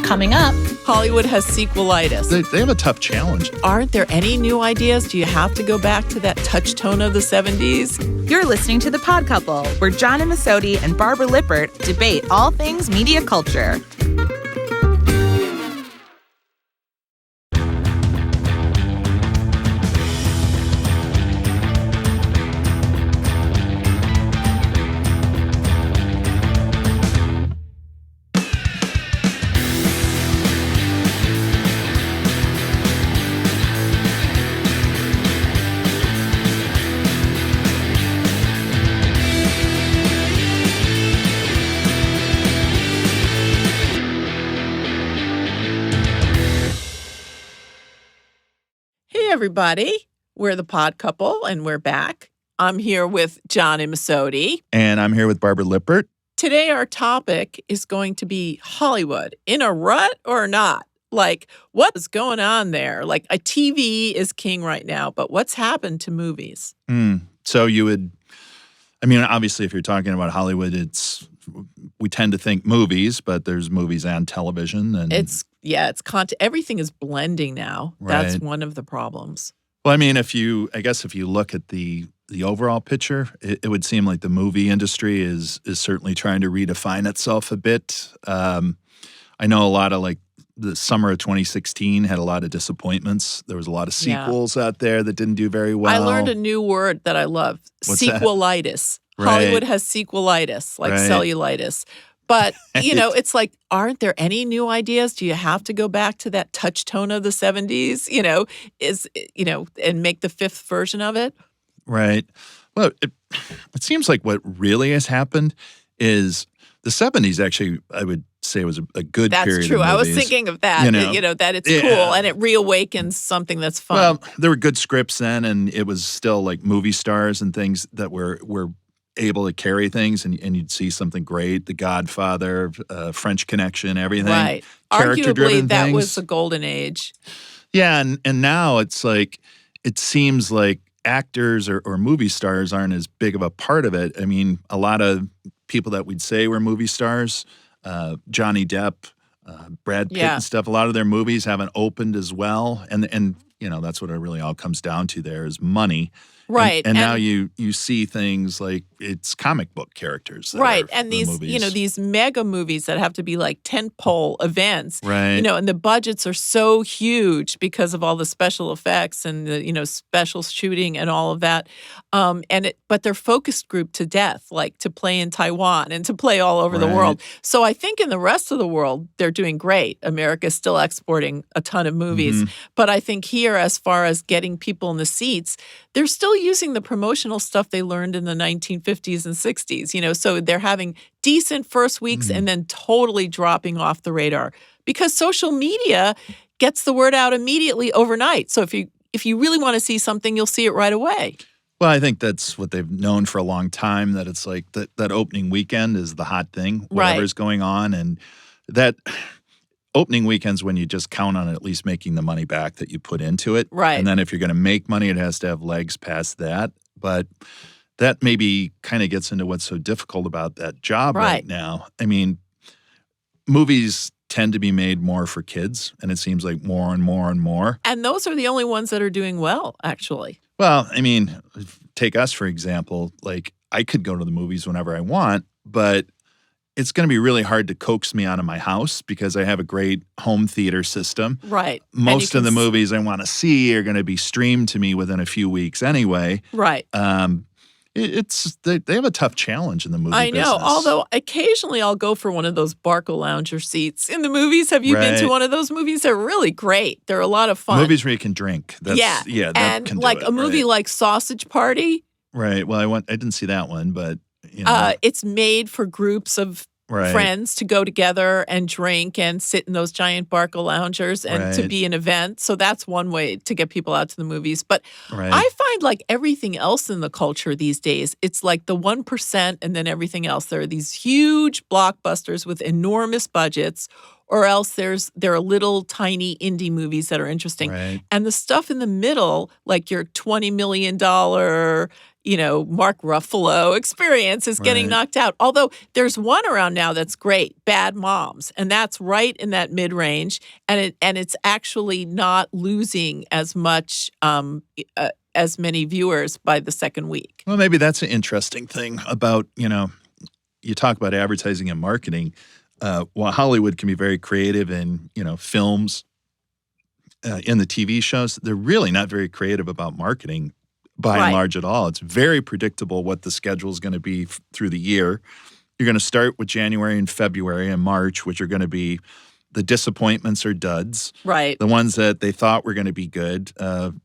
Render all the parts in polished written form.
Coming up, Hollywood has sequelitis. They have a tough challenge. Aren't there any new ideas? Do you have to go back to that touch tone of the 70s? you're listening to The Pod Couple, where John Amisotti and Barbara Lippert debate all things media culture. Hey, everybody. We're the Pod Couple, and we're back. I'm here with John Amisotti. And I'm here with Barbara Lippert. Today, our topic is going to be Hollywood. In a rut or not? Like, what is going on there? Like, a TV is king right now, but what's happened to movies? So you would, obviously, if you're talking about Hollywood, we tend to think movies, but there's movies and television. And It's content. Everything is blending now. That's Right. one of the problems. Well, if you look at the overall picture, it would seem like the movie industry is certainly trying to redefine itself a bit. I know a lot of the summer of 2016 had a lot of disappointments. There was a lot of sequels out there that didn't do very well. I learned a new word that I love, What's that? sequelitis. Right. Hollywood has sequelitis, like Right. cellulitis. But, it's like, aren't there any new ideas? Do you have to go back to that touch tone of the 70s, and make the fifth version of it? Right. Well, it seems like what really has happened is the 70s actually, I would say, was a good That's period true. of I was movies. thinking of that, that it's Yeah. cool and it reawakens something that's fun. Well, there were good scripts then, and it was still like movie stars and things that were able to carry things, and you'd see something great. The Godfather, French Connection, everything. right. Arguably, Character-driven that things. was the golden age. Yeah, and now it's like, it seems like actors or movie stars aren't as big of a part of it. A lot of people that we'd say were movie stars, Johnny Depp, Brad Pitt Yeah. and stuff, a lot of their movies haven't opened as well. And that's what it really all comes down to there is money. Right. And now you see things like it's comic book characters. that Right. are And the these, movies. these mega movies that have to be like tentpole events. Right. And the budgets are so huge because of all the special effects and the, special shooting and all of that. But they're focused group to death, like to play in Taiwan and to play all over the Right. world. So I think in the rest of the world, they're doing great. America's still exporting a ton of movies. Mhm. But I think here, as far as getting people in the seats, they're still using the promotional stuff they learned in the 1950s and 60s, so they're having decent first weeks and then totally dropping off the radar because social media gets the word out immediately overnight. So if you really want to see something, you'll see it right away. Well, I think that's what they've known for a long time, that it's like that opening weekend is the hot thing, whatever's going on. And that opening weekend's when you just count on at least making the money back that you put into it. Right. And then if you're going to make money, it has to have legs past that. But that maybe kind of gets into what's so difficult about that job right now. Movies tend to be made more for kids, and it seems like more and more and more. And those are the only ones that are doing well, actually. Well, take us, for example. Like, I could go to the movies whenever I want, but it's going to be really hard to coax me out of my house because I have a great home theater system. Right. Most of the movies I want to see are going to be streamed to me within a few weeks anyway. Right. They have a tough challenge in the movie I know. business. Although occasionally I'll go for one of those Barco Lounger seats in the movies. Have you been to Right. one of those movies? They're really great. They're a lot of fun. Movies where you can drink. That and can do like it, a movie right. like Sausage Party. Right. Well, I didn't see that one, but It's made for groups of Right. friends to go together and drink and sit in those giant Barco loungers and to Right. be an event. So that's one way to get people out to the movies. But Right. I find like everything else in the culture these days, it's like the 1% and then everything else. There are these huge blockbusters with enormous budgets, or else there are little tiny indie movies that are interesting. Right. And the stuff in the middle, like your $20 million, Mark Ruffalo experience is getting Right. knocked out. Although there's one around now that's great, Bad Moms, and that's right in that mid-range, and it's actually not losing as much as many viewers by the second week. Well, maybe that's an interesting thing about, you talk about advertising and marketing. While Hollywood can be very creative in, films, in the TV shows, they're really not very creative about marketing by and Right. large at all. It's very predictable what the schedule is going to be through the year. You're going to start with January and February and March, which are going to be the disappointments or duds. Right. The ones that they thought were going to be good.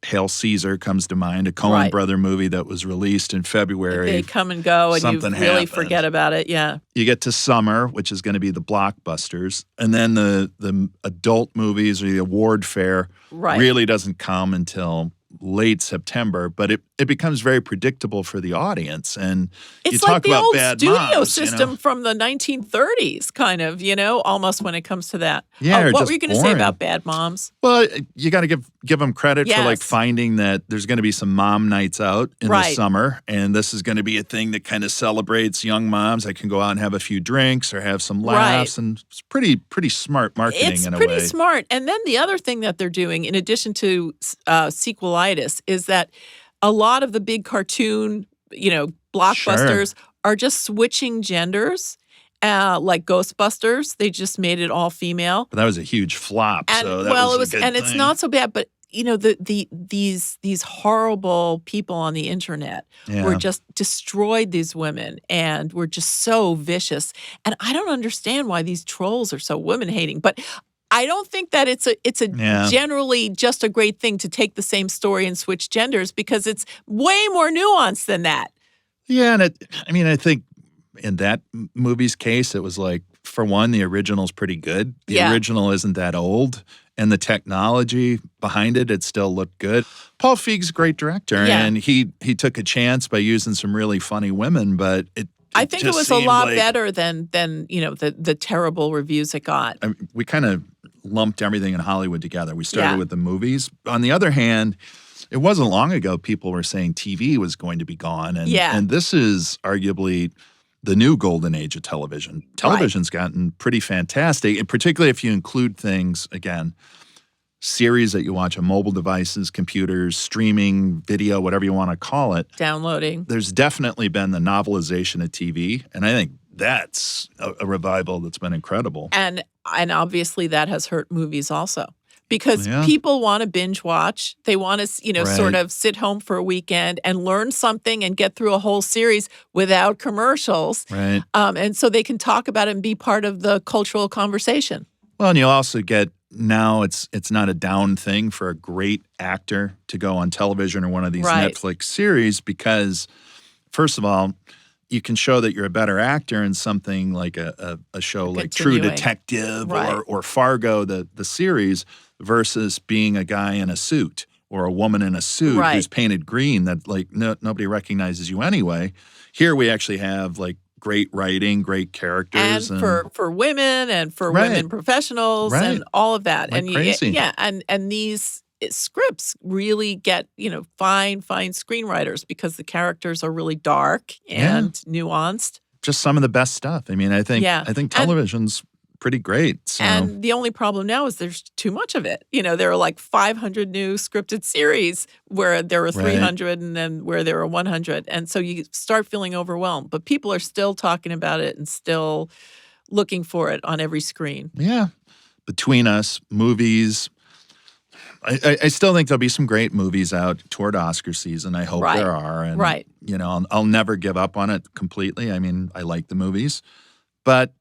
Hail Caesar comes to mind, a Coen Right. brother movie that was released in February. They come and go, and you Something really happened. forget about it. Yeah. You get to summer, which is going to be the blockbusters, and then the adult movies or the award fair Right. really doesn't come until late September, but it becomes very predictable for the audience. And you It's talk like the about old Bad studio Moms, system from the 1930s, kind of, almost when it comes to that. Yeah, or what just were you going to say boring. about Bad Moms? Well, you got to give them credit for like Yes. finding that there's going to be some mom nights out in the Right. summer, and this is going to be a thing that kind of celebrates young moms that can go out and have a few drinks or have some laughs, and it's pretty smart marketing It's in a pretty way. smart. And then the other thing that they're doing, in addition to sequelitis, is that a lot of the big cartoon, blockbusters are just switching genders. Like Ghostbusters, they just made it all female. But that was a huge flop. And so that was a good it's thing. not so bad, but these horrible people on the internet were just destroyed these women and were just so vicious. And I don't understand why these trolls are so women hating, but I don't think that it's a generally just a great thing to take the same story and switch genders, because it's way more nuanced than that. Yeah, and I think in that movie's case, it was like, for one, the original's pretty good. The original isn't that old, and the technology behind it still looked good. Paul Feig's a great director, and he took a chance by using some really funny women, but I think it just was a seemed lot like, better than the terrible reviews it got. we kind of lumped everything in Hollywood together. We started with the movies. On the other hand, it wasn't long ago people were saying TV was going to be gone, and this is arguably the new golden age of television. Television's gotten pretty fantastic, and particularly if you include things, again, series that you watch on mobile devices, computers, streaming, video, whatever you want to call it. Downloading. There's definitely been the novelization of TV, and I think that's a revival that's been incredible. And obviously that has hurt movies also. Because people want to binge watch. They want to, sort of sit home for a weekend and learn something and get through a whole series without commercials. Right. And so they can talk about it and be part of the cultural conversation. Well, and you'll also get, now it's not a down thing for a great actor to go on television or one of these Netflix series, because, first of all, you can show that you're a better actor in something like a show like True Detective or Fargo, the series, versus being a guy in a suit or a woman in a suit who's painted green that nobody recognizes you anyway. Here we actually have like great writing, great characters. And for women and for women professionals and all of that. Like and crazy. And these scripts really get, fine screenwriters, because the characters are really dark and nuanced. Just some of the best stuff. I mean, I think television's pretty great. So. And the only problem now is there's too much of it. There are like 500 new scripted series where there were 300 and then where there were 100. And so you start feeling overwhelmed. But people are still talking about it and still looking for it on every screen. Yeah. Between us, movies. I still think there'll be some great movies out toward Oscar season. I hope there are. And, I'll never give up on it completely. I mean, I like the movies. But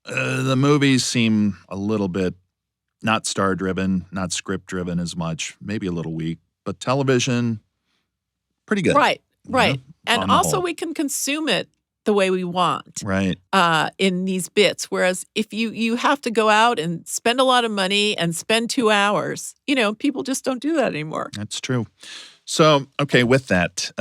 the movies seem a little bit not star-driven, not script-driven as much, maybe a little weak. But television, pretty good. Right. On And the also whole. we can consume it the way we want. Right. In these bits. Whereas if you have to go out and spend a lot of money and spend 2 hours, people just don't do that anymore. That's true. So, okay, with that,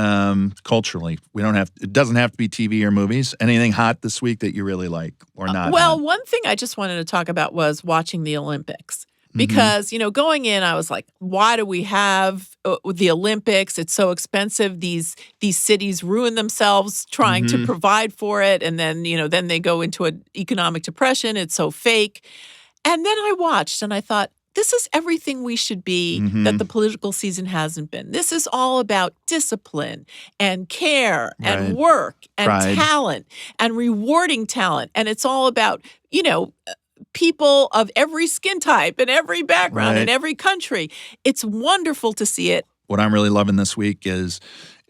culturally, it doesn't have to be TV or movies. Anything hot this week that you really like or not? Well, one thing I just wanted to talk about was watching the Olympics. Because, going in, I was like, why do we have the Olympics? It's so expensive. These cities ruin themselves trying to provide for it. And then, then they go into an economic depression. It's so fake. And then I watched and I thought, this is everything we should be that the political season hasn't been. This is all about discipline and care and work and talent and rewarding talent. And it's all about, people of every skin type and every background in every country. It's wonderful to see it. What I'm really loving this week is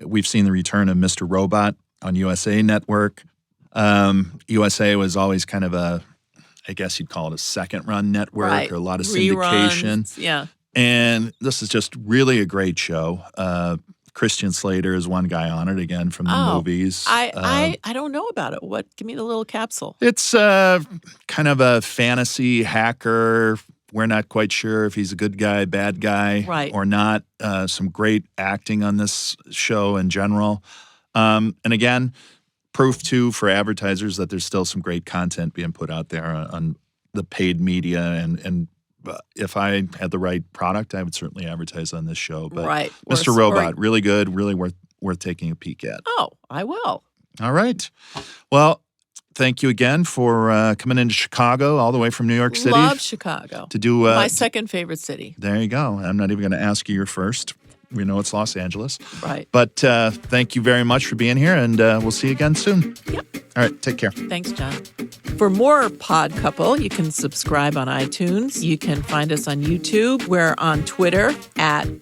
we've seen the return of Mr. Robot on USA Network. USA was always kind of I guess you'd call it a second-run network or a lot of syndication. Reruns, yeah. And this is just really a great show. Christian Slater is one guy on it, again, from the movies. I don't know about it. Give me the little capsule. It's kind of a fantasy hacker. We're not quite sure if he's a good guy, bad guy, or not. Some great acting on this show in general. And again, proof, too, for advertisers that there's still some great content being put out there on the paid media. And if I had the right product, I would certainly advertise on this show. But Mr. Robot, really good, really worth taking a peek at. Oh, I will. All right. Well, thank you again for coming into Chicago, all the way from New York City. Love Chicago. To do my second favorite city. There you go. I'm not even going to ask you your first. We know it's Los Angeles. Right. But thank you very much for being here, and we'll see you again soon. Yep. All right. Take care. Thanks, John. For more Pod Couple, you can subscribe on iTunes. You can find us on YouTube. We're on Twitter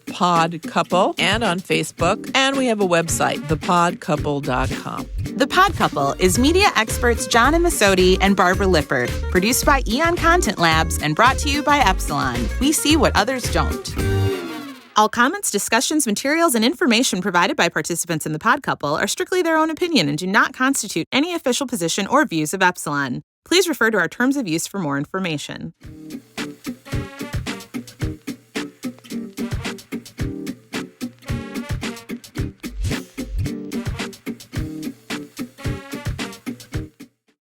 @Pod Couple and on Facebook. And we have a website, thepodcouple.com. The Pod Couple is media experts John Masodi and Barbara Lippert, produced by Eon Content Labs and brought to you by Epsilon. We see what others don't. All comments, discussions, materials, and information provided by participants in the Pod Couple are strictly their own opinion and do not constitute any official position or views of Epsilon. Please refer to our terms of use for more information.